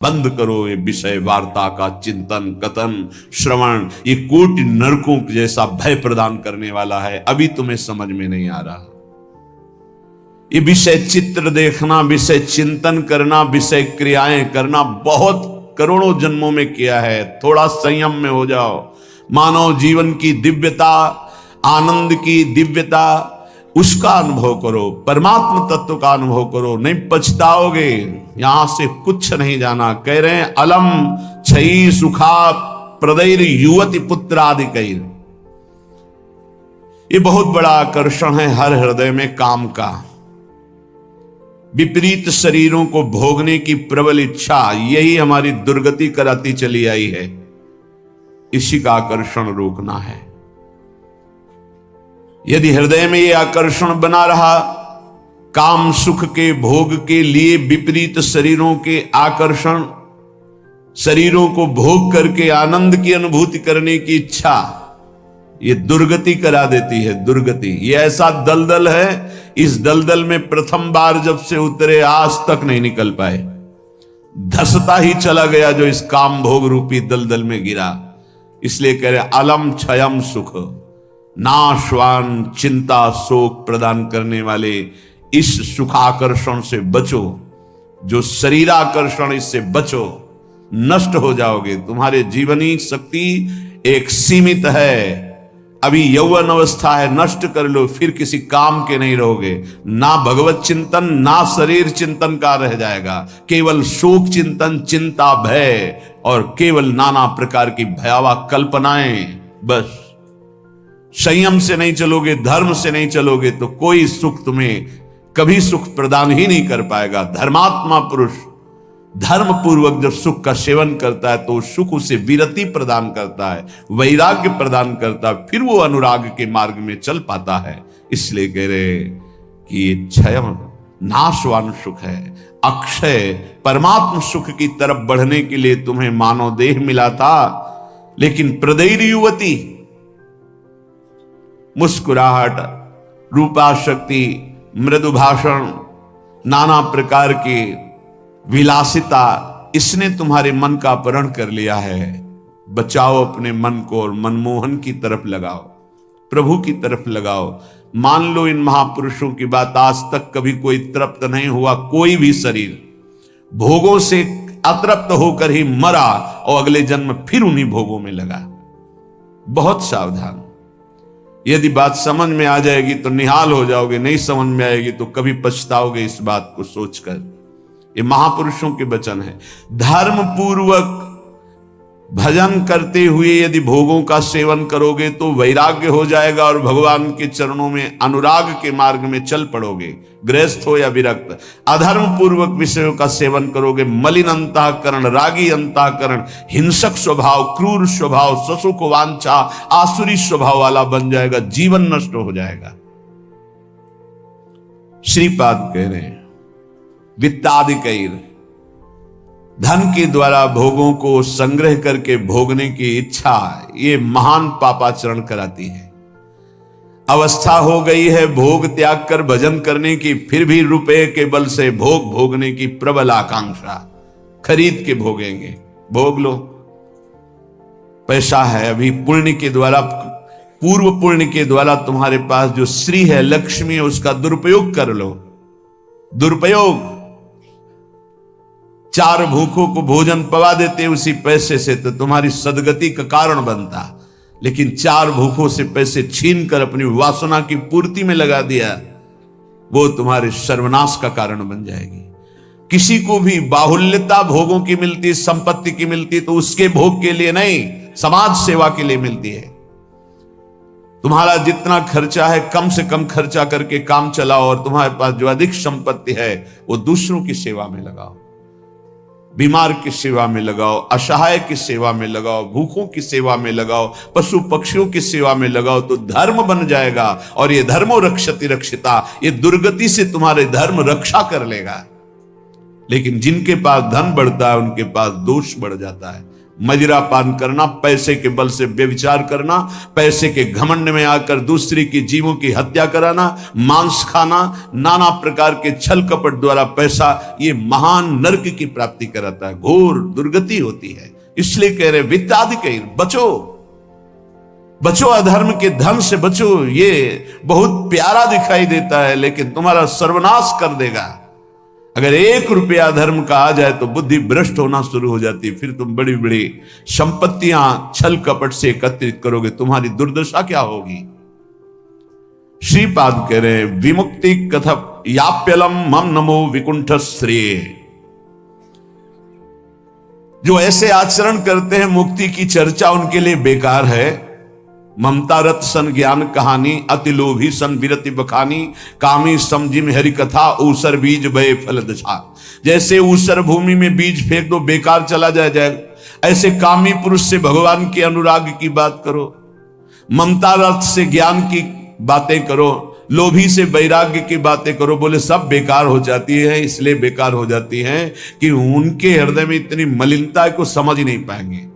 बंद करो ये विषय वार्ता का चिंतन कथन श्रवण। ये कोटि नरकों जैसा भय प्रदान करने वाला है, अभी तुम्हें समझ में नहीं आ रहा। ये विषय चित्र देखना, विषय चिंतन करना, विषय क्रियाएं करना बहुत करोड़ों जन्मों में किया है। थोड़ा संयम में हो जाओ। मानव जीवन की दिव्यता, आनंद की दिव्यता, उसका अनुभव करो, परमात्मा तत्व का अनुभव करो, नहीं पछताओगे। यहां से कुछ नहीं जाना। कह रहे हैं अलम छई सुखा प्रदैर युवती पुत्र आदि कई। ये बहुत बड़ा आकर्षण है हर हृदय में काम का। विपरीत शरीरों को भोगने की प्रबल इच्छा, यही हमारी दुर्गति कराती चली आई है। इसी का आकर्षण रोकना है। यदि हृदय में यह आकर्षण बना रहा, काम सुख के भोग के लिए विपरीत शरीरों के आकर्षण, शरीरों को भोग करके आनंद की अनुभूति करने की इच्छा, ये दुर्गति करा देती है। दुर्गति ये ऐसा दलदल है, इस दलदल में प्रथम बार जब से उतरे आज तक नहीं निकल पाए। धसता ही चला गया जो इस काम भोग रूपी दलदल में गिरा। इसलिए कह रहे अलम क्षयम सुख, नाशवान चिंता शोक प्रदान करने वाले इस सुखाकर्षण से बचो। जो शरीराकर्षण, इससे बचो, नष्ट हो जाओगे। तुम्हारे जीवनी शक्ति एक सीमित है। अभी यौवन अवस्था है, नष्ट कर लो, फिर किसी काम के नहीं रहोगे। ना भगवत चिंतन ना शरीर चिंतन का रह जाएगा। केवल शोक चिंतन, चिंता, भय और केवल नाना प्रकार की भयावह कल्पनाएं। बस संयम से नहीं चलोगे, धर्म से नहीं चलोगे तो कोई सुख तुम्हें कभी सुख प्रदान ही नहीं कर पाएगा। धर्मात्मा पुरुष धर्म पूर्वक जब सुख का सेवन करता है तो सुख उसे विरति प्रदान करता है, वैराग्य प्रदान करता है, फिर वो अनुराग के मार्ग में चल पाता है। इसलिए कह रहे कि ये क्षय नाशवान सुख है। अक्षय परमात्म सुख की तरफ बढ़ने के लिए तुम्हें मानव देह मिला था, लेकिन प्रदैर युवती, मुस्कुराहट, रूपाशक्ति, मृदु भाषण, नाना प्रकार की विलासिता, इसने तुम्हारे मन का अपहरण कर लिया है। बचाओ अपने मन को और मनमोहन की तरफ लगाओ, प्रभु की तरफ लगाओ। मान लो इन महापुरुषों की बात, आज तक कभी कोई तृप्त नहीं हुआ। कोई भी शरीर भोगों से अतृप्त होकर ही मरा और अगले जन्म फिर उन्हीं भोगों में लगा। बहुत सावधान। यदि बात समझ में आ जाएगी तो निहाल हो जाओगे, नहीं समझ में आएगी तो कभी पछताओगे इस बात को सोचकर। ये महापुरुषों के वचन है। धर्म पूर्वक भजन करते हुए यदि भोगों का सेवन करोगे तो वैराग्य हो जाएगा और भगवान के चरणों में अनुराग के मार्ग में चल पड़ोगे, गृहस्थ हो या विरक्त। अधर्म पूर्वक विषयों का सेवन करोगे, मलिन अंतःकरण, रागी अंतःकरण, हिंसक स्वभाव, क्रूर स्वभाव, ससुख वांछा, आसुरी स्वभाव वाला बन जाएगा, जीवन नष्ट हो जाएगा। श्रीपाद कह रहे हैं वित्तादिकैर, धन के द्वारा भोगों को संग्रह करके भोगने की इच्छा, ये महान पापाचरण कराती है। अवस्था हो गई है भोग त्याग कर भजन करने की, फिर भी रुपए के बल से भोग भोगने की प्रबल आकांक्षा, खरीद के भोगेंगे। भोग लो, पैसा है, अभी पुण्य के द्वारा, पूर्व पुण्य के द्वारा तुम्हारे पास जो श्री है, लक्ष्मी है, उसका दुरुपयोग कर लो। दुरुपयोग, चार भूखों को भोजन पवा देते उसी पैसे से तो तुम्हारी सदगति का कारण बनता। लेकिन चार भूखों से पैसे छीन कर अपनी वासना की पूर्ति में लगा दिया, वो तुम्हारे सर्वनाश का कारण बन जाएगी। किसी को भी बाहुल्यता भोगों की मिलती, संपत्ति की मिलती तो उसके भोग के लिए नहीं, समाज सेवा के लिए मिलती है। तुम्हारा जितना खर्चा है कम से कम खर्चा करके काम चलाओ और तुम्हारे पास जो अधिक संपत्ति है वो दूसरों की सेवा में लगाओ, बीमार की सेवा में लगाओ, असहाय की सेवा में लगाओ, भूखों की सेवा में लगाओ, पशु पक्षियों की सेवा में लगाओ तो धर्म बन जाएगा। और ये धर्मो रक्षति रक्षिता, ये दुर्गति से तुम्हारे धर्म रक्षा कर लेगा। लेकिन जिनके पास धन बढ़ता है उनके पास दोष बढ़ जाता है, मदिरा पान करना, पैसे के बल से व्यभिचार करना, पैसे के घमंड में आकर दूसरे की जीवों की हत्या कराना, मांस खाना, नाना प्रकार के छल कपट द्वारा पैसा, ये महान नरक की प्राप्ति कराता है, घोर दुर्गति होती है। इसलिए कह रहे वित्तादिकैर, बचो बचो, अधर्म के धन से बचो। ये बहुत प्यारा दिखाई देता है लेकिन तुम्हारा सर्वनाश कर देगा। अगर 1 रुपया धर्म का आ जाए तो बुद्धि भ्रष्ट होना शुरू हो जाती है, फिर तुम बड़ी बड़ी संपत्तियां छल कपट से एकत्रित करोगे, तुम्हारी दुर्दशा क्या होगी। श्रीपाद कह रहे विमुक्ति कथप याप्यलम मम नमो विकुंठ श्रेय। जो ऐसे आचरण करते हैं मुक्ति की चर्चा उनके लिए बेकार है। ममता रत सन ज्ञान कहानी, अति लोभी सन विरति बखानी, कामी समझिम हरि कथा, ऊसर बीज बये फल दशा। जैसे ऊसर भूमि में बीज फेंक दो बेकार चला जाएगा, ऐसे कामी पुरुष से भगवान के अनुराग की बात करो, ममता रत से ज्ञान की बातें करो, लोभी से वैराग्य की बातें करो, बोले सब बेकार हो जाती है। इसलिए बेकार हो जाती है कि उनके हृदय में इतनी मलिनता है को समझ ही नहीं पाएंगे।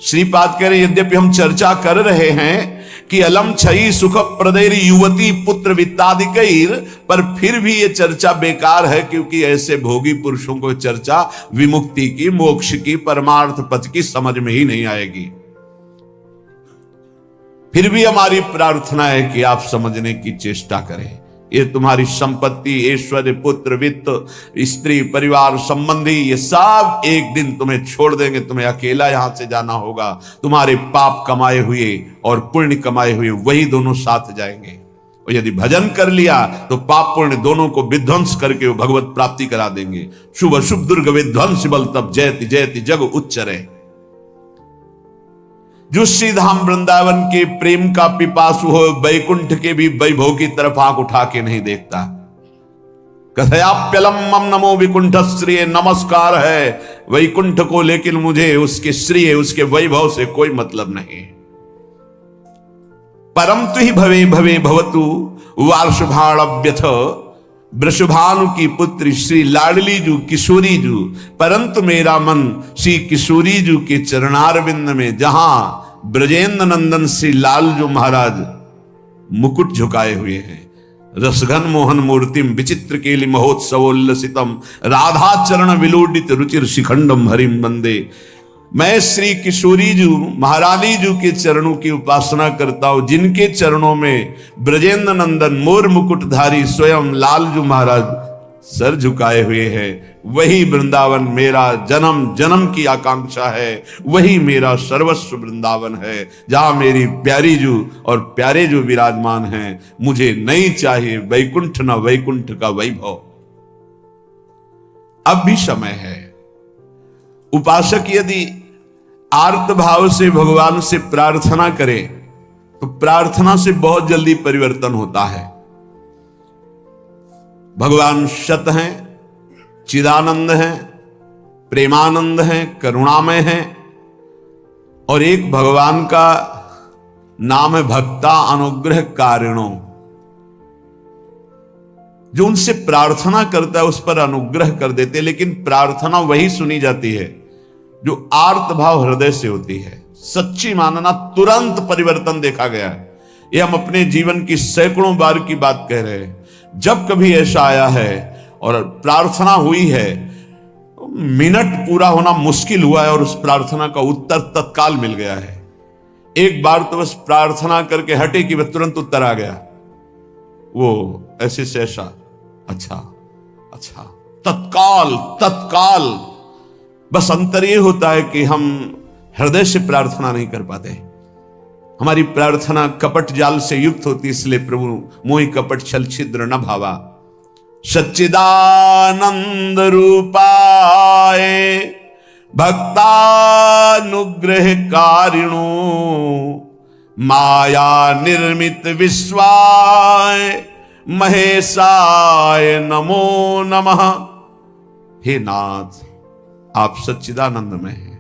श्रीपाद कह रहे यद्यपि हम चर्चा कर रहे हैं कि अलम छई सुख प्रदैर युवती पुत्र वित्तादिकैर, पर फिर भी ये चर्चा बेकार है, क्योंकि ऐसे भोगी पुरुषों को चर्चा विमुक्ति की, मोक्ष की, परमार्थ पथ की समझ में ही नहीं आएगी। फिर भी हमारी प्रार्थना है कि आप समझने की चेष्टा करें। ये तुम्हारी संपत्ति, ऐश्वर्य, पुत्र, वित्त, स्त्री, परिवार, संबंधी, ये सब एक दिन तुम्हें छोड़ देंगे। तुम्हें अकेला यहां से जाना होगा। तुम्हारे पाप कमाए हुए और पुण्य कमाए हुए वही दोनों साथ जाएंगे। और यदि भजन कर लिया तो पाप पुण्य दोनों को विध्वंस करके वो भगवत प्राप्ति करा देंगे। शुभ अशुभ दुर्ग विध्वंस बल तब जयति जयति जग उच्चरे। जो श्री धाम वृंदावन के प्रेम का पिपासु हो, वैकुंठ के भी वैभव की तरफ आंख उठा के नहीं देखता। कथयाप्यलम मम नमो विकुंठ श्रेय, नमस्कार है वैकुंठ को, लेकिन मुझे उसके श्रेय, उसके वैभव से कोई मतलब नहीं। परम तु ही भवे भवे भवतु वार्षभाण्यथ, वृषभानु की पुत्री श्री लाडली जू किशोरी जू, परंतु मेरा मन श्री किशोरी जू के चरणारविंद में, जहां ब्रजेंद्र नंदन श्री लाल जो महाराज मुकुट झुकाए हुए हैं, रसघन मोहन मूर्तिम विचित्र केलि महोत्सवोल्लसितम, राधा चरण विलोडित रुचिर शिखंडम हरिम वंदे। मैं श्री किशोरी जू महारानी जू के चरणों की उपासना करता हूं, जिनके चरणों में ब्रजेंद्र नंदन मोर मुकुटधारी स्वयं लालजू महाराज सर झुकाए हुए हैं। वही वृंदावन मेरा जन्म जन्म की आकांक्षा है, वही मेरा सर्वस्व वृंदावन है, जहां मेरी प्यारी जू और प्यारे जो विराजमान हैं। मुझे नहीं चाहिए वैकुंठ न वैकुंठ का वैभव। अब भी समय है। उपासक यदि आर्त भाव से भगवान से प्रार्थना करे तो प्रार्थना से बहुत जल्दी परिवर्तन होता है। भगवान सत हैं, चिदानंद हैं, प्रेमानंद हैं, करुणामय हैं, और एक भगवान का नाम है भक्ता अनुग्रह कारिणो। जो उनसे प्रार्थना करता है उस पर अनुग्रह कर देते, लेकिन प्रार्थना वही सुनी जाती है जो आर्त भाव हृदय से होती है। सच्ची मानना, तुरंत परिवर्तन देखा गया है। ये हम अपने जीवन की सैकड़ों बार की बात कह रहे हैं। जब कभी ऐसा आया है और प्रार्थना हुई है, मिनट पूरा होना मुश्किल हुआ है और उस प्रार्थना का उत्तर तत्काल मिल गया है। एक बार तो बस प्रार्थना करके हटे कि वह तुरंत उत्तर आ गया, वो ऐसे से ऐसा, अच्छा अच्छा, तत्काल तत्काल। बस अंतर ये होता है कि हम हृदय से प्रार्थना नहीं कर पाते। हमारी प्रार्थना कपट जाल से युक्त होती, इसलिए प्रभु मोहि कपट छल छिद्र न भावा। सच्चिदानंद रूपाय भक्तानुग्रह कारिणो, माया निर्मित विश्वाय महेशाय नमो नमः। हे नाथ, आप सच्चिदानंद में हैं,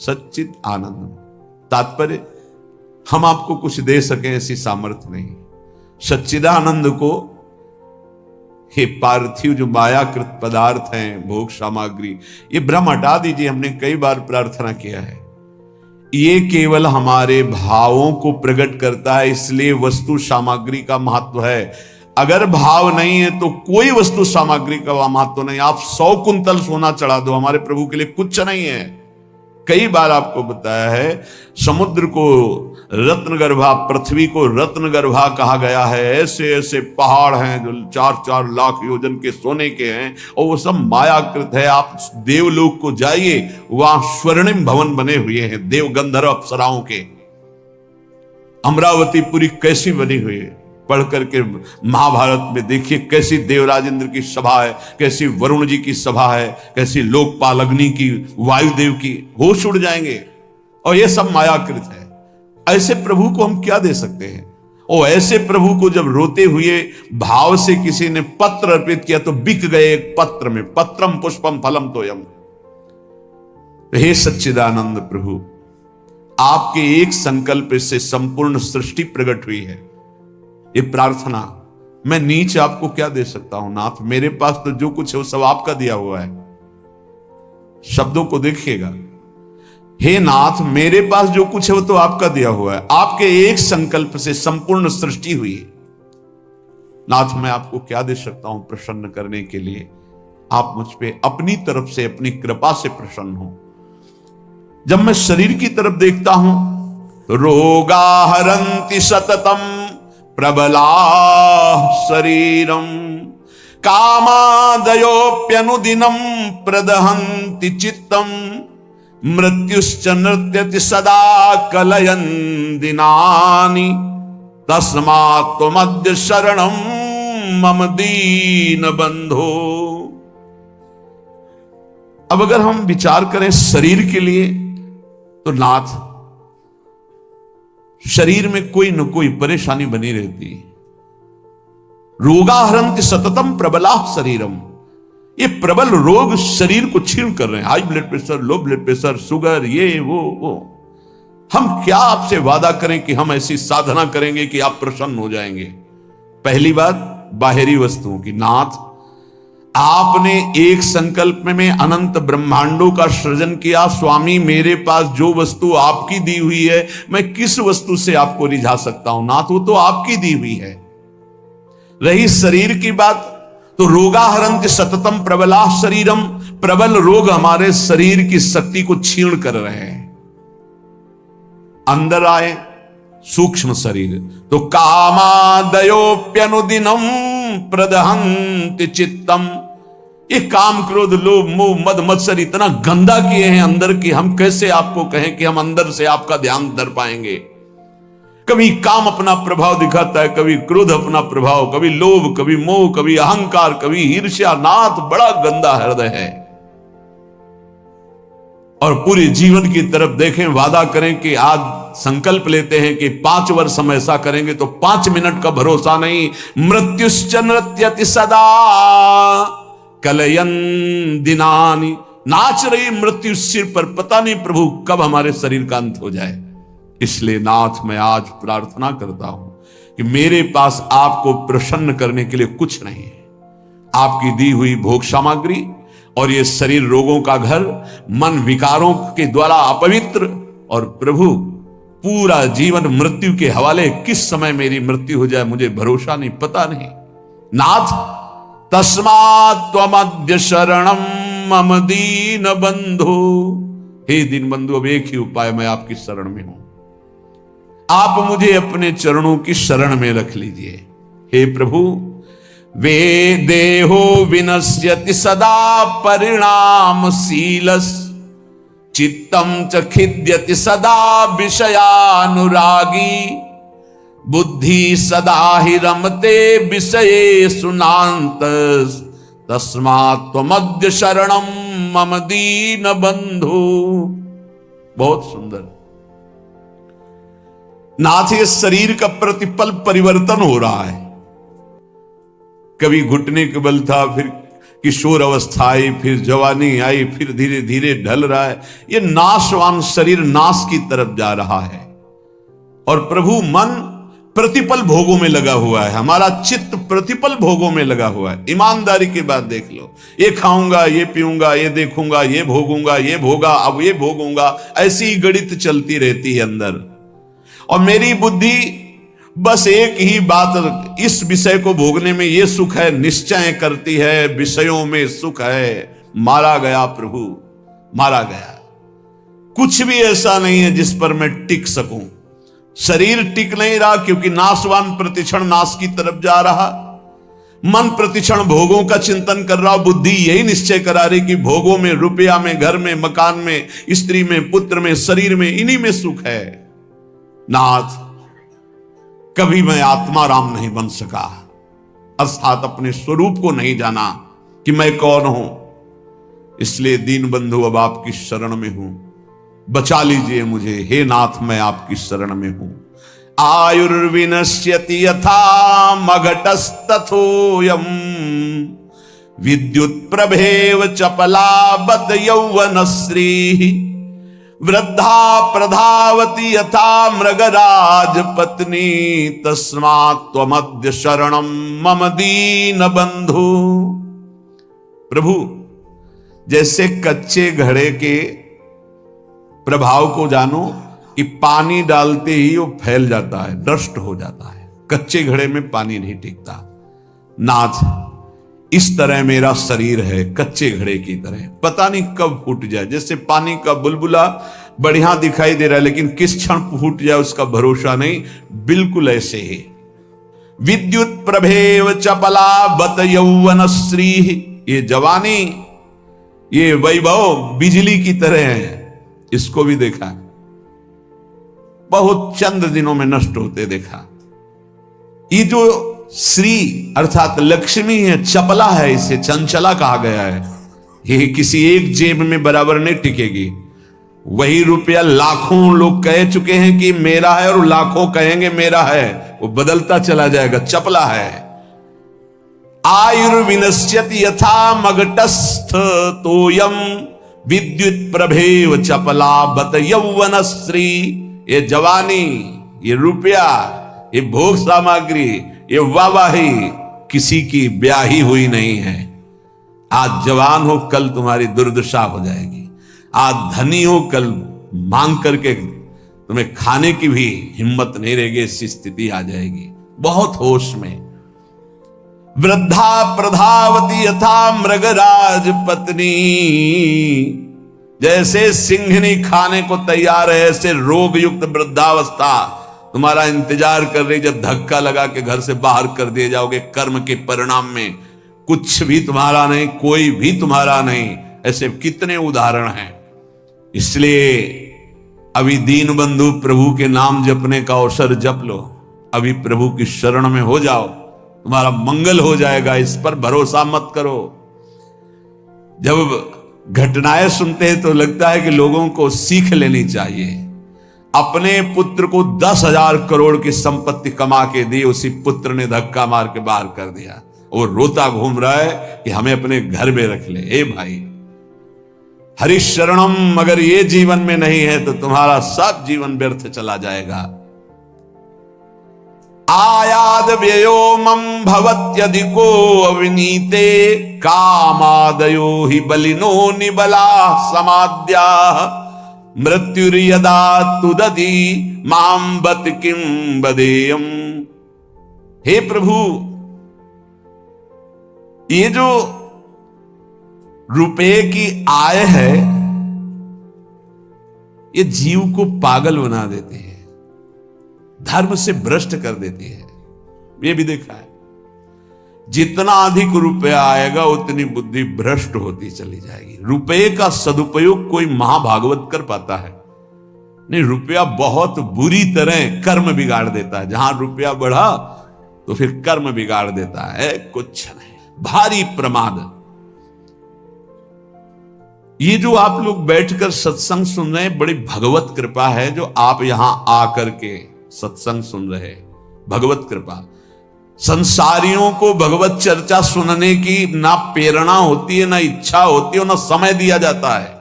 सच्चिद आनंद। तात्पर्य, हम आपको कुछ दे सके ऐसी सामर्थ्य नहीं। सच्चिदानंद को ये पार्थिव जो मायाकृत पदार्थ हैं, भोग सामग्री, ये भ्रम हटा दीजिए। हमने कई बार प्रार्थना किया है, ये केवल हमारे भावों को प्रकट करता है, इसलिए वस्तु सामग्री का महत्व है। अगर भाव नहीं है तो कोई वस्तु सामग्री का महत्व नहीं। आप 100 कुंतल सोना चढ़ा दो, हमारे प्रभु के लिए कुछ नहीं है। कई बार आपको बताया है, समुद्र को रत्नगर्भा, पृथ्वी को रत्नगर्भा कहा गया है। ऐसे ऐसे पहाड़ हैं जो 4-4 लाख योजन के सोने के हैं, और वो सब मायाकृत है। आप देवलोक को जाइए, वहां स्वर्णिम भवन बने हुए हैं देव गंधर्व अप्सराओं के। अमरावतीपुरी कैसी बनी हुई है, पढ़ करके महाभारत में देखिए कैसी देवराज इंद्र की सभा है, कैसी वरुण जी की सभा है, कैसी लोकपाल अग्नि की, वायुदेव की, होश उड़ जाएंगे। और ये सब मायाकृत है। ऐसे प्रभु को हम क्या दे सकते हैं? और ऐसे प्रभु को जब रोते हुए भाव से किसी ने पत्र अर्पित किया तो बिक गए एक पत्र में। पत्रम पुष्पम फलम तोयम। हे सच्चिदानंद प्रभु, आपके एक संकल्प से संपूर्ण सृष्टि प्रकट हुई है। ये प्रार्थना, मैं नीच आपको क्या दे सकता हूं नाथ? मेरे पास तो जो कुछ है वो सब आपका दिया हुआ है। शब्दों को देखिएगा, हे नाथ, मेरे पास जो कुछ है वो तो आपका दिया हुआ है। आपके एक संकल्प से संपूर्ण सृष्टि हुई। नाथ, मैं आपको क्या दे सकता हूं प्रसन्न करने के लिए? आप मुझ पे अपनी तरफ से, अपनी कृपा से प्रसन्न हो। जब मैं शरीर की तरफ देखता हूं, रोगा हरंति सततम प्रबला शरीरम कामादयोप्यनुदिनम प्रदहन्ति चित्तम मृत्युश्च नृत्यति सदा कलयन् दिनानि तस्मात् त्वमद्य शरणं मम दीन बंधो। अब अगर हम विचार करें शरीर के लिए, तो नाथ, शरीर में कोई न कोई परेशानी बनी रहती। रोगाहरंति सततम प्रबला शरीरम। ये प्रबल रोग शरीर को छीण कर रहे हैं। High blood pressure, low blood pressure, sugar, ये वो। हम क्या आपसे वादा करें कि हम ऐसी साधना करेंगे कि आप प्रसन्न हो जाएंगे? पहली बात बाहरी वस्तुओं की। नाथ, आपने एक संकल्प में अनंत ब्रह्मांडों का सृजन किया। स्वामी, मेरे पास जो वस्तु आपकी दी हुई है, मैं किस वस्तु से आपको रिझा सकता हूं? नाथ, वो तो आपकी दी हुई है। रही शरीर की बात, तो रोगाहरंति सततम प्रबला शरीरम। प्रबल रोग हमारे शरीर की शक्ति को छीण कर रहे हैं। अंदर आए सूक्ष्म शरीर, तो कामादयोप्यनुदिनम प्रदहन्ति चित्तम। ये काम, क्रोध, लोभ, मोह, मद, मत्सर इतना गंदा किए हैं अंदर की, हम कैसे आपको कहें कि हम अंदर से आपका ध्यान धर पाएंगे? कभी काम अपना प्रभाव दिखाता है, कभी क्रोध अपना प्रभाव, कभी लोभ, कभी मोह, कभी अहंकार, कभी ईर्ष्या। नाथ, बड़ा गंदा हृदय है। और पूरे जीवन की तरफ देखें, वादा करें कि आज संकल्प लेते हैं कि 5 वर्ष हम ऐसा करेंगे, तो 5 मिनट का भरोसा नहीं। मृत्युश्च नृत्यति सदा कलयन् दिनानि। नाच रही मृत्यु सिर पर, पता नहीं प्रभु कब हमारे शरीर का अंत हो जाए। इसलिए नाथ, मैं आज प्रार्थना करता हूं कि मेरे पास आपको प्रसन्न करने के लिए कुछ नहीं है। आपकी दी हुई भोग सामग्री और ये शरीर रोगों का घर, मन विकारों के द्वारा अपवित्र, और प्रभु पूरा जीवन मृत्यु के हवाले। किस समय मेरी मृत्यु हो जाए मुझे भरोसा नहीं, पता नहीं। नाथ, तस्मात् त्वमद्य शरणं मम दीन बंधो। हे दीन बंधु, अब एक ही उपाय, मैं आपकी शरण में हूं। आप मुझे अपने चरणों की शरण में रख लीजिए। हे प्रभु, वे देहो विनश्यति सदा परिणामशीलस् चित्तम च खिद्यति सदा विषयानुरागी बुद्धि सदा ही रमते विषये सुनांत तस्मात् त्वमद्य शरणं मम दीन बंधु। बहुत सुंदर। नाथ, ये शरीर का प्रतिपल परिवर्तन हो रहा है। कभी घुटने के बल था, फिर किशोर अवस्था आई, फिर जवानी आई, फिर धीरे धीरे ढल रहा है। ये नाशवान शरीर नाश की तरफ जा रहा है। और प्रभु मन प्रतिपल भोगों में लगा हुआ है, हमारा चित्त प्रतिपल भोगों में लगा हुआ है। ईमानदारी की बात देख लो, ये खाऊंगा, ये पीऊंगा, ये देखूंगा, ये भोगूंगा, ये भोगा, अब ये भोगूंगा, ऐसी ही गणित चलती रहती है अंदर। और मेरी बुद्धि बस एक ही बात, इस विषय को भोगने में ये सुख है, निश्चय करती है विषयों में सुख है। मारा गया प्रभु, मारा गया। कुछ भी ऐसा नहीं है जिस पर मैं टिक सकूं। शरीर टिक नहीं रहा क्योंकि नाशवान प्रतिक्षण नाश की तरफ जा रहा। मन प्रतिक्षण भोगों का चिंतन कर रहा। बुद्धि यही निश्चय करा रही कि भोगों में, रुपया में, घर में, मकान में, स्त्री में, पुत्र में, शरीर में, इन्हीं में सुख है। नाथ, कभी मैं आत्मा राम नहीं बन सका, अर्थात अपने स्वरूप को नहीं जाना कि मैं कौन हूं। इसलिए दीन बंधु अब आपकी शरण में हूं, बचा लीजिए मुझे। हे नाथ, मैं आपकी शरण में हूं। आयुर्विनश्यति यथा मघटस्तथोयम विद्युत प्रभेव चपलाबत यौवनश्री वृद्धा प्रधावती यथा मृगराज पत्नी तस्मात् त्वमद्य शरणम मम दीन बंधु। प्रभु, जैसे कच्चे घड़े के प्रभाव को जानो कि पानी डालते ही वो फैल जाता है, नष्ट हो जाता है। कच्चे घड़े में पानी नहीं टिकता। नाथ, इस तरह मेरा शरीर है, कच्चे घड़े की तरह, पता नहीं कब फूट जाए। जैसे पानी का बुलबुला बढ़िया दिखाई दे रहा है, लेकिन किस क्षण फूट जाए उसका भरोसा नहीं। बिल्कुल ऐसे ही विद्युत प्रभेव चपला बत यौवनश्री। ये जवानी, ये वैभव बिजली की तरह है। इसको भी देखा, बहुत चंद दिनों में नष्ट होते देखा। ये जो श्री अर्थात लक्ष्मी है, चपला है, इसे चंचला कहा गया है। ये किसी एक जेब में बराबर नहीं टिकेगी। वही रुपया लाखों लोग कह चुके हैं कि मेरा है और लाखों कहेंगे मेरा है, वो बदलता चला जाएगा, चपला है। आयुर्विनश्यति यथा मघटस्थ तोयम विद्युत प्रभेव चपला बत यौवनश्री। ये जवानी, ये रुपया, ये भोग सामग्री, ये वाहवाही किसी की ब्याही हुई नहीं है। आज जवान हो, कल तुम्हारी दुर्दशा हो जाएगी। आज धनी हो, कल मांग करके तुम्हें खाने की भी हिम्मत नहीं रहेगी, ऐसी स्थिति आ जाएगी। बहुत होश में। वृद्धा प्रधावती यथा मृगराज पत्नी। जैसे सिंहनी खाने को तैयार है, ऐसे रोग युक्त वृद्धावस्था तुम्हारा इंतजार कर रही। जब धक्का लगा के घर से बाहर कर दिए जाओगे, कर्म के परिणाम में कुछ भी तुम्हारा नहीं, कोई भी तुम्हारा नहीं। ऐसे कितने उदाहरण हैं। इसलिए अभी दीन बंधु प्रभु के नाम जपने का अवसर जप लो। अभी प्रभु की शरण में हो जाओ, तुम्हारा मंगल हो जाएगा। इस पर भरोसा मत करो। जब घटनाएं सुनते हैं तो लगता है कि लोगों को सीख लेनी चाहिए। अपने पुत्र को 10,000 करोड़ की संपत्ति कमा के दी, उसी पुत्र ने धक्का मार के बाहर कर दिया। वो रोता घूम रहा है कि हमें अपने घर में रख ले। ए भाई, हरिशरणम अगर ये जीवन में नहीं है तो तुम्हारा सब जीवन व्यर्थ चला जाएगा। आयाद व्ययोमं भवत्यधिको अविनीते कामादयो हि बलिनो निबला समाद्या मृत्युर्यदा तुदति मां बत किं बदेयम। हे प्रभु, ये जो रुपए की आय है, ये जीव को पागल बना देती है, धर्म से भ्रष्ट कर देती है। ये भी देखा है, जितना अधिक रुपया आएगा उतनी बुद्धि भ्रष्ट होती चली जाएगी। रुपये का सदुपयोग कोई महाभागवत कर पाता है नहीं। रुपया बहुत बुरी तरह कर्म बिगाड़ देता है। जहां रुपया बढ़ा तो फिर कर्म बिगाड़ देता है। कुछ नहीं, भारी प्रमाद। ये जो आप लोग बैठकर सत्संग सुन रहे हैं, बड़ी भगवत कृपा है जो आप यहां आकर के सत्संग सुन रहे। भगवत कृपा। संसारियों को भगवत चर्चा सुनने की ना प्रेरणा होती है, ना इच्छा होती है, ना समय दिया जाता है।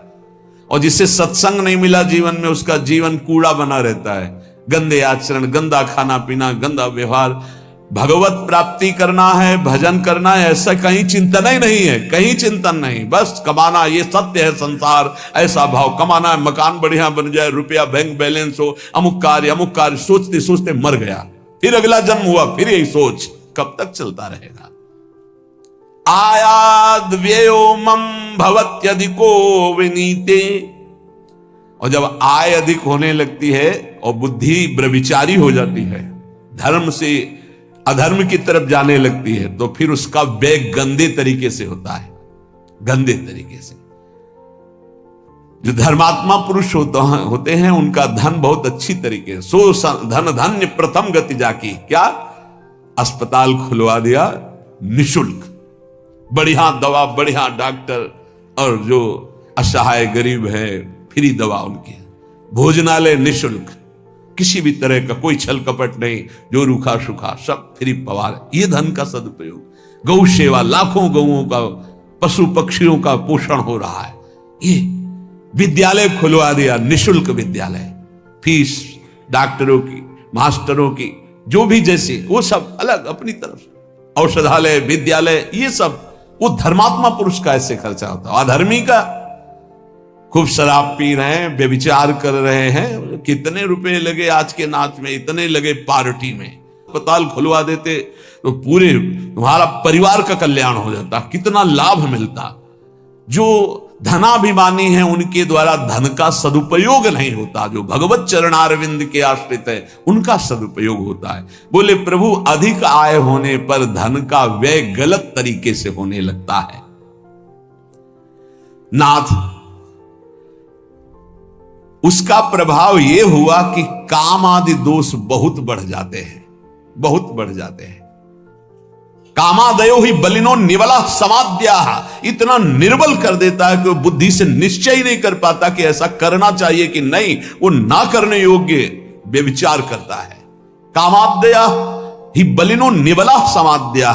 और जिसे सत्संग नहीं मिला जीवन में, उसका जीवन कूड़ा बना रहता है। गंदे आचरण, गंदा खाना पीना, गंदा व्यवहार। भगवत प्राप्ति करना है, भजन करना है, ऐसा कहीं चिंतन ही नहीं है, कहीं चिंतन नहीं। बस कमाना, ये सत्य है संसार, ऐसा भाव, कमाना है, मकान बढ़िया बन जाए, रुपया बैंक बैलेंस हो, अमुक कार्य, सोचते सोचते मर गया, फिर अगला जन्म हुआ, फिर यही सोच, कब तक चलता रहेगा। आयाद व्ययोमम भवत्यधिको विनीते। और जब आय अधिक होने लगती है और बुद्धि व्यभिचारी हो जाती है, धर्म से अधर्म की तरफ जाने लगती है, तो फिर उसका व्यय गंदे तरीके से होता है, गंदे तरीके से। जो धर्मात्मा पुरुष होते हैं उनका धन बहुत अच्छी तरीके से, सो धन धन्य प्रथम गति जाकी, क्या अस्पताल खुलवा दिया निशुल्क, बढ़िया दवा, बढ़िया डॉक्टर, और जो असहाय गरीब है फ्री दवा उनकी, भोजनालय निशुल्क, किसी भी तरह का कोई छल कपट नहीं, जो रूखा सूखा सब फ्री पवार। ये धन का सदुपयोग। गौ सेवा, लाखों गौओं का, पशु पक्षियों का पोषण हो रहा है। ये विद्यालय खुलवा दिया, निशुल्क विद्यालय, फीस डॉक्टरों की, मास्टरों की, जो भी जैसे, वो सब अलग अपनी तरफ से, औषधालय, विद्यालय, ये सब वो धर्मात्मा पुरुष का ऐसे खर्चा होता है। अधर्मी का खूब शराब पी रहे हैं, व्यभिचार कर रहे हैं, कितने रुपए लगे आज के नाच में, इतने लगे पार्टी में, अस्पताल खुलवा देते तो पूरे तुम्हारा परिवार का कल्याण हो जाता, कितना लाभ मिलता। जो धनाभिमानी हैं उनके द्वारा धन का सदुपयोग नहीं होता, जो भगवत चरणारविंद के आश्रित है उनका सदुपयोग होता है। बोले प्रभु अधिक आय होने पर धन का व्यय गलत तरीके से होने लगता है। नाथ, उसका प्रभाव यह हुआ कि काम आदि दोष बहुत बढ़ जाते हैं, बहुत बढ़ जाते हैं। कामादयो ही बलिनो निवला समाद्या, इतना निर्बल कर देता है कि वो बुद्धि से निश्चय ही नहीं कर पाता कि ऐसा करना चाहिए कि नहीं, वो ना करने योग्य व्यभिचार करता है। कामाद्या ही बलिनो निवला समाद्या,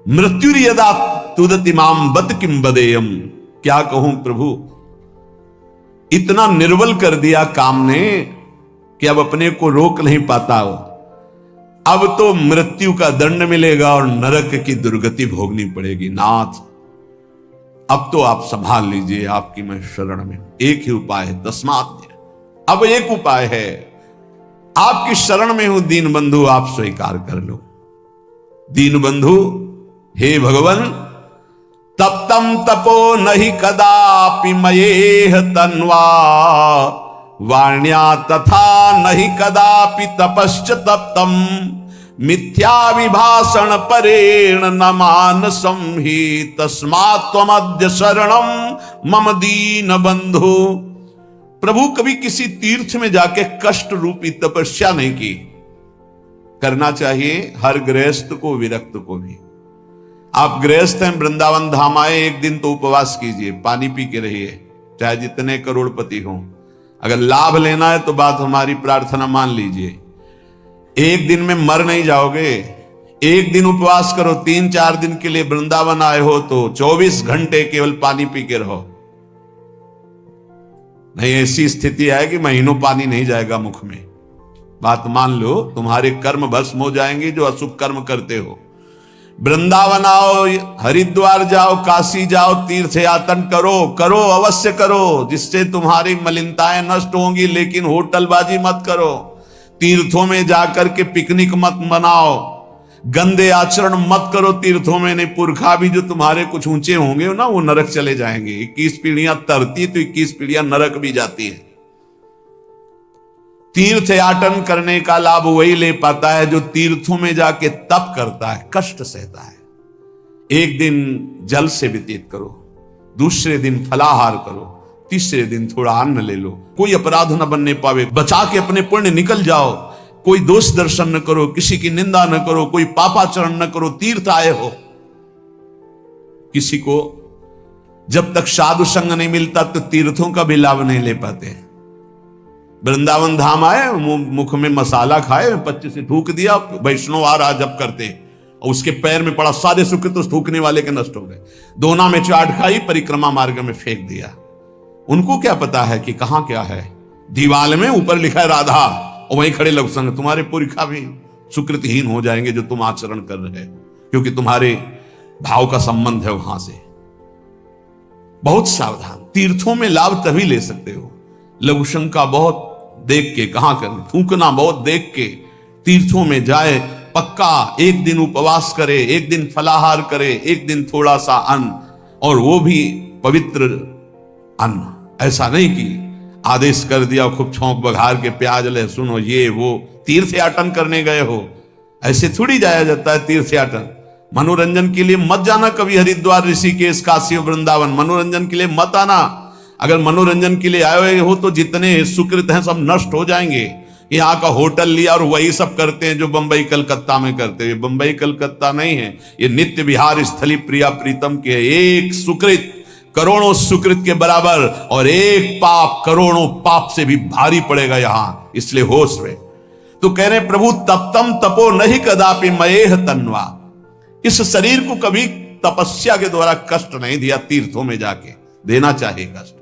मृत्यु यदा तुदति माम बत किम बदेयम। क्या कहूं प्रभु, इतना निर्बल कर दिया काम ने कि अब अपने को रोक नहीं पाता। अब तो मृत्यु का दंड मिलेगा और नरक की दुर्गति भोगनी पड़ेगी। नाथ, अब तो आप संभाल लीजिए, आपकी मैं शरण में। एक ही उपाय है, तस्मात्, अब एक उपाय है, आपकी शरण में हूं दीन बंधु, आप स्वीकार कर लो। दीन बंधु, हे भगवान, तप्तम तपो नहीं कदापि मयेह तन्वा, वाण्या तथा नहीं कदापि तपश्च तप्तम, मिथ्या विभाषण परेण न मानसं हि, तस्मात् त्वमद्य शरणं मम दीन बंधु। प्रभु कभी किसी तीर्थ में जाके कष्ट रूपी तपस्या नहीं की। करना चाहिए हर गृहस्थ को, विरक्त को भी। आप गृहस्थ हैं, वृंदावन धाम आए, एक दिन तो उपवास कीजिए, पानी पी के रहिए, चाहे जितने करोड़पति हों। अगर लाभ लेना है तो बात हमारी प्रार्थना मान लीजिए। एक दिन में मर नहीं जाओगे, एक दिन उपवास करो, 3-4 दिन के लिए वृंदावन आए हो तो 24 घंटे केवल पानी पी के रहो। नहीं, ऐसी स्थिति आएगी महीनों पानी नहीं जाएगा मुख में। बात मान लो, तुम्हारे कर्म भस्म हो जाएंगे जो अशुभ कर्म करते हो। वृंदावन आओ, हरिद्वार जाओ, काशी जाओ, तीर्थ यातन करो, करो अवश्य करो, जिससे तुम्हारी मलिनताएं नष्ट होंगी, लेकिन होटलबाजी मत करो, तीर्थों में जाकर के पिकनिक मत मनाओ, गंदे आचरण मत करो तीर्थों में। नहीं, पुरखा भी जो तुम्हारे कुछ ऊंचे होंगे ना, वो नरक चले जाएंगे। 21 पीढ़ियां तरती तो 21 पीढ़ियां नरक भी जाती है। तीर्थ याटन करने का लाभ वही ले पाता है जो तीर्थों में जाके तप करता है, कष्ट सहता है। एक दिन जल से व्यतीत करो, दूसरे दिन फलाहार करो, तीसरे दिन थोड़ा अन्न ले लो, कोई अपराध न बनने पावे, बचा के अपने पुण्य निकल जाओ। कोई दोष दर्शन न करो, किसी की निंदा न करो, कोई पापाचरण न करो। तीर्थ आए हो, किसी को जब तक साधु संग नहीं मिलता तो तीर्थों का भी लाभ नहीं ले पाते। वृंदावन धाम आए, मुख में मसाला खाए, 25 से थूक दिया, वैष्णव आ रहा जब करते, और उसके पैर में पड़ा, सारे सुख तो थूकने वाले के नष्ट हो गए। दोना में चाट खाई, परिक्रमा मार्ग में फेंक दिया। उनको क्या पता है कि कहां क्या है। दीवाल में ऊपर लिखा है राधा, और वहीं खड़े लघु संघ, तुम्हारे पुरखा भी सुकृतहीन हो जाएंगे जो तुम आचरण कर रहे हो, क्योंकि तुम्हारे भाव का संबंध है वहां से। बहुत सावधान। तीर्थों में लाभ तभी ले सकते हो, लघु शंका बहुत देख के, कहां करना, थूकना बहुत देख के। तीर्थों में जाए पक्का, एक दिन उपवास करे, एक दिन फलाहार करे, एक दिन थोड़ा सा अन्न, और वो भी पवित्र अन्न। ऐसा नहीं कि आदेश कर दिया खूब छौंक बघार के प्याज लहसुन हो ये वो, तीर्थयाटन करने गए हो, ऐसे थोड़ी जाया जाता है तीर्थयाटन। मनोरंजन के लिए मत जाना कभी हरिद्वार, ऋषिकेश, काशी और वृंदावन, मनोरंजन के लिए मत आना। अगर मनोरंजन के लिए आए हुए हो तो जितने सुकृत हैं सब नष्ट हो जाएंगे। यहाँ का होटल लिया और वही सब करते हैं जो बंबई कलकत्ता में करते हैं। बंबई कलकत्ता नहीं है, ये नित्य विहार स्थली प्रिया प्रीतम के। एक सुकृत करोड़ों सुकृत के बराबर, और एक पाप करोड़ों पाप से भी भारी पड़ेगा यहां, इसलिए होश में। तो कह रहे प्रभु तप्तम तपो नहीं कदापि मयेह तन्वा, इस शरीर को कभी तपस्या के द्वारा कष्ट नहीं दिया, तीर्थों में जाके देना चाहिए कष्ट।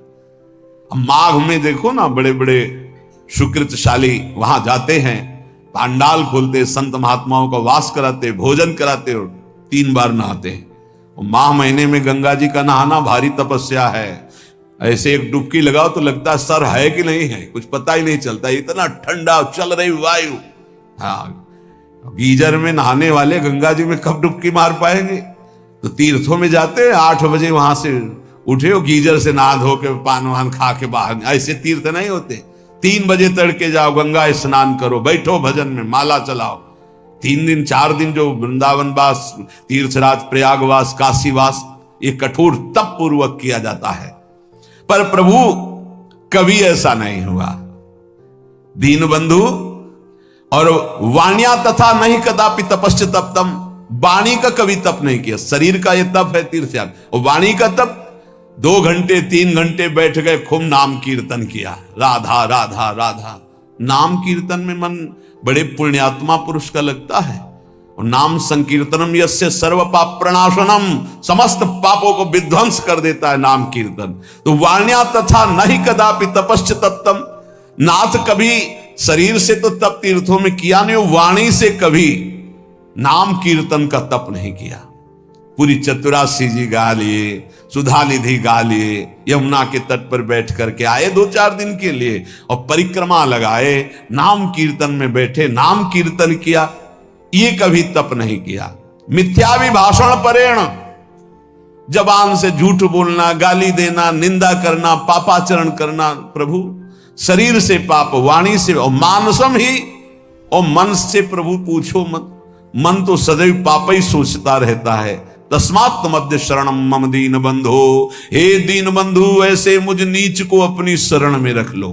माघ में देखो ना, बड़े बड़े सुकृतशाली वहां जाते हैं, पांडाल खोलते, संत महात्माओं का वास कराते, भोजन कराते और 3 बार नहाते हैं। माह महीने में गंगा जी का नहाना भारी तपस्या है। ऐसे एक डुबकी लगाओ तो लगता है सर है कि नहीं है, कुछ पता ही नहीं चलता, इतना ठंडा चल रही वायु। हाँ, गीजर में नहाने वाले गंगा जी में कब डुबकी मार पाएंगे। तो तीर्थों में जाते हैं, 8 बजे वहां से उठे हो, गीजर से नहा धो के पान वान खा के बाहर, ऐसे तीर्थ नहीं होते। 3 बजे तड़के जाओ, गंगा स्नान करो, बैठो भजन में, माला चलाओ। 3 दिन 4 दिन जो वृंदावन वास, तीर्थराज, प्रयागवास, काशीवास, ये कठोर तप पूर्वक किया जाता है। पर प्रभु कभी ऐसा नहीं हुआ। दीन बंधु और वाण्या तथा नहीं कदापि तपश्च तप्तम, वाणी का कभी तप नहीं किया। शरीर का ये तप है तीर्थयाग, और वाणी का तप 2 घंटे 3 घंटे बैठ गए, खूब नाम कीर्तन किया, राधा राधा राधा। नाम कीर्तन में मन बड़े पुण्यात्मा पुरुष का लगता है। और नाम संकीर्तनम यस्य सर्व पाप प्रणाशनम, समस्त पापों को विध्वंस कर देता है नाम कीर्तन। तो वाण्या तथा नहीं कदापि तपश्च तप्तम, नाथ कभी शरीर से तो तप तीर्थों में किया नहीं, वाणी से कभी नाम कीर्तन का तप नहीं किया। पूरी चतुरासी जी गा लिए, सुधा निधि गा लिए, यमुना के तट पर बैठ करके आए 2-4 दिन के लिए, और परिक्रमा लगाए, नाम कीर्तन में बैठे, नाम कीर्तन किया, ये कभी तप नहीं किया। मिथ्याभिभाषण परेण, जबान से झूठ बोलना, गाली देना, निंदा करना, पापाचरण करना, प्रभु शरीर से पाप, वाणी से, और मानसम ही, और मन से प्रभु पूछो मत, मन तो सदैव पाप ही सोचता रहता है। तस्मात् मध्य शरणम मम दीन बंधो, हे दीन बंधु ऐसे मुझ नीच को अपनी शरण में रख लो।